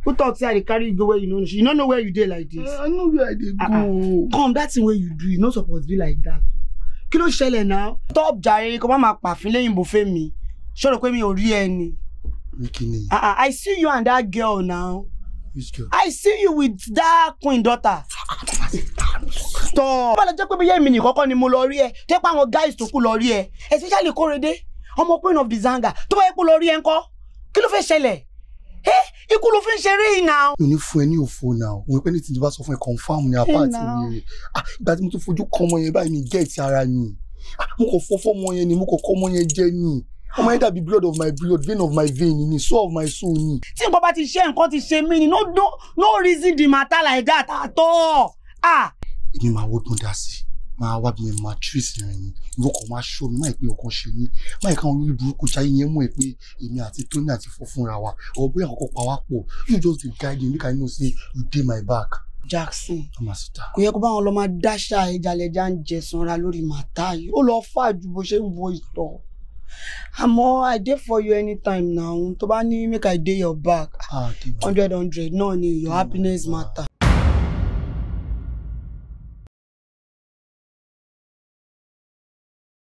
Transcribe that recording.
Who talks say they carry you go where you know? You don't know where you dey like this. I know where I dey go. Come, that thing where you do, you not supposed to be like that. Kí ló ṣẹlẹ̀ now? Stop jàre, kó má máa pàfin lẹ́yìn bò fẹ́ mi. Ṣó rò pé mi ò rí ẹni. I see you and that girl now. Which girl? I see you with that queen daughter. Stop. Bala jẹ́ pé bí yemi ni kọ́kọ́ ni mo lọ rí ẹ. Tẹ́ pa àwọn guys tó kù lọ rí ẹ. Especially Korede, ọmọ queen of the Zanga. Tó bá yẹ kó lọ rí ẹ ńkọ́. Kí ló fẹ́ ṣẹlẹ̀? Ikú ló fi ń ṣeré yìí now. Mi ò ní fún ẹ ní òfò now. Mo pé ní tí bá sọ fún ẹ confirm ní apá àti mi. Ìgbà tí mo tún fojú kan ọmọ yẹn báyìí mi get ara ni. Mo kò fọ́fọ́ ọmọ yẹn ni, mo kò kọ́ ọmọ yẹn jẹ ni. Ọmọ yẹn dàbí blood of my blood, vein of my vein ni, soul of my soul ni. Tí nǹkan bá ti ṣe nǹkan ti ṣe mí ni, no reason the matter like that at all. Èmi máa wọ́dún dá sí. Máa wá bí mi máa trace rẹ̀ ni. Ìwọ kan máa ṣọ́ mi, máa ìpín ọkàn ṣe mí. Máa ìka àwọn olórí burúkú ṣáyé yẹn mọ̀ ẹ́ pé èmi àti Tony àti fọ́ fúnra wa. Ọ̀rọ̀ bóyá àkọ́kọ́ pa wá pọ̀. You just dey guide me, make I know say you dey my back. Jackson, Amasita. kò yẹ kó bá wọn lọ máa dáṣà ìjàlẹ̀jà ń jẹ sanra lórí màtá yìí. Ó lọ fà ju bó ṣe ń wo ìtọ̀. Àmọ́ I dey for you anytime now. Tó bá ní make I dey your back. 100 no ni your happiness matter.